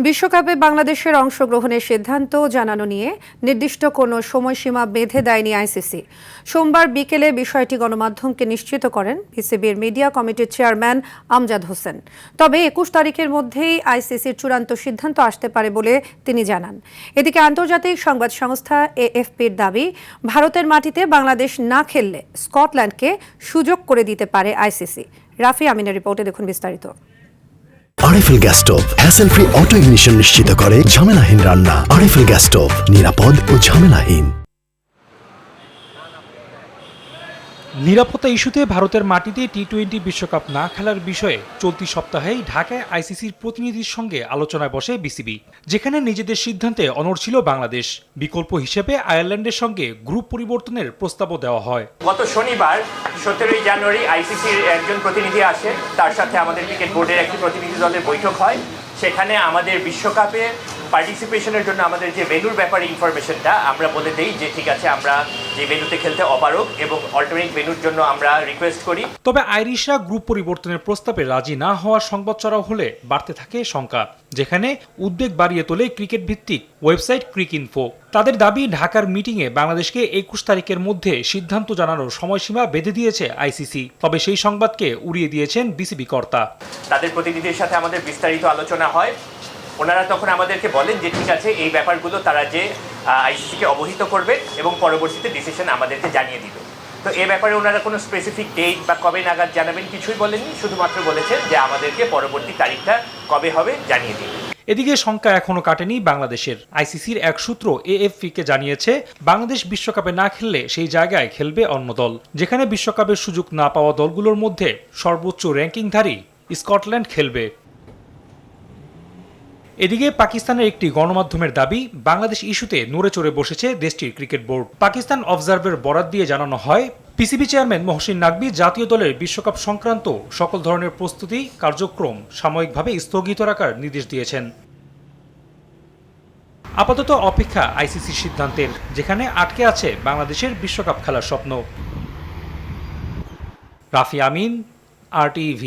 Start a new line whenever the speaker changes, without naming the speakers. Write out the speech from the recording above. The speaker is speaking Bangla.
বিশ্বকাপে বাংলাদেশের অংশগ্রহণের সিদ্ধান্ত জানানো নিয়ে নির্দিষ্ট কোনো সময়সীমা বেঁধে দেয়নি আইসিসি। সোমবার বিকেলে বিষয়টি গণমাধ্যমকে নিশ্চিত করেন বিসিবির মিডিয়া কমিটির চেয়ারম্যান আমজাদ হোসেন। তবে ২১ তারিখের মধ্যেই আইসিসির চূড়ান্ত সিদ্ধান্ত আসতে পারে বলে তিনি জানান। এদিকে আন্তর্জাতিক সংবাদ সংস্থা এএফপির দাবি, ভারতের মাটিতে বাংলাদেশ না খেললে স্কটল্যান্ডকে সুযোগ করে দিতে পারে আইসিসি। রাফি আমিনের রিপোর্টে দেখুন বিস্তারিত।
RFL gas stove hassle free auto ignition নিশ্চিত করে ঝামেলাহীন রান্না। আরএফএল গ্যাস স্টোভ, নিরাপদ ও ঝামেলাহীন।
নিরাপত্তা ইস্যুতে ভারতের মাটিতে টি-20 বিশ্বকাপ না খেলার বিষয়ে চলতি সপ্তাহেই ঢাকায় আইসিসির প্রতিনিধির সঙ্গে আলোচনায় বসে বিসিবি, যেখানে নিজেদের সিদ্ধান্তে অনড় ছিল বাংলাদেশ। বিকল্প হিসেবে আয়ারল্যান্ডের সঙ্গে গ্রুপ পরিবর্তনের প্রস্তাবও দেওয়া হয়।
গত শনিবার 17 জানুয়ারি আইসিসির একজন প্রতিনিধি আসে, তার সাথে আমাদের ক্রিকেট বোর্ডের একটি প্রতিনিধি দলের বৈঠক হয়। সেখানে আমাদের বিশ্বকাপে পার্টিসিপেশনের জন্য আমাদের যে ভেন্যুর ব্যাপারে ইনফরমেশনটা আমরা বলে দেই যে ঠিক আছে, আমরা যে ভেন্যুতে খেলতে অপারগ এবং অল্টারনেট ভেন্যুর জন্য আমরা রিকোয়েস্ট করি।
তবে আইরিশরা গ্রুপ পরিবর্তনের প্রস্তাবে রাজি না হওয়ার সংবাদ চড়াও হলে বাড়তে থাকে শঙ্কা, যেখানে উদ্বেগ বাড়িয়ে তোলে ক্রিকেট ভিত্তিক ওয়েবসাইট ক্রিকইনফো। তাদের দাবি, ঢাকার মিটিংয়ে বাংলাদেশকে ২১ তারিখের মধ্যে সিদ্ধান্ত জানানোর সময়সীমা বেঁধে দিয়েছে আইসিসি। তবে সেই সংবাদকে উড়িয়ে দিয়েছেন বিসিবি কর্তা।
তাদের প্রতিনিধির সাথে আমাদের বিস্তারিত আলোচনা হয়। ওনারা তখন আমাদেরকে বলেন যে ঠিক আছে, এই ব্যাপারগুলো তারা যে আইসিসিকে অবহিত করবে এবং পরবর্তীতে ডিসিশন আমাদেরকে জানিয়ে দিবে। তো এ ব্যাপারে ওনারা কোনো স্পেসিফিক ডেট বা কবে নাগাদ জানাবেন কিছুই বলেননি, শুধুমাত্র বলেছেন যে আমাদেরকে পরবর্তী তারিখটা কবে হবে জানিয়ে দিবে।
এদিকে শঙ্কা এখনো কাটেনি বাংলাদেশের। আইসিসির এক সূত্র এএফপিকে জানিয়েছে, বাংলাদেশ বিশ্বকাপে না খেললে সেই জায়গায় খেলবে অন্য দল, যেখানে বিশ্বকাপের সুযোগ না পাওয়া দলগুলোর মধ্যে সর্বোচ্চ র্যাঙ্কিংধারী স্কটল্যান্ড খেলবে। এদিকে পাকিস্তানের একটি গণমাধ্যমের দাবি, বাংলাদেশ ইস্যুতে নড়ে চড়ে বসেছে দেশটির ক্রিকেট বোর্ড। পাকিস্তান অবজারভার বরাত দিয়ে জানানো হয়, পিসিবি চেয়ারম্যান মহসিন নাকভি জাতীয় দলের বিশ্বকাপ সংক্রান্ত সকল ধরনের প্রস্তুতি কার্যক্রম সাময়িকভাবে স্থগিত রাখার নির্দেশ দিয়েছেন। আপাতত অপেক্ষা আইসিসির সিদ্ধান্তের, যেখানে আটকে আছে বাংলাদেশের বিশ্বকাপ খেলার স্বপ্ন। রাফি আমিন, RTV।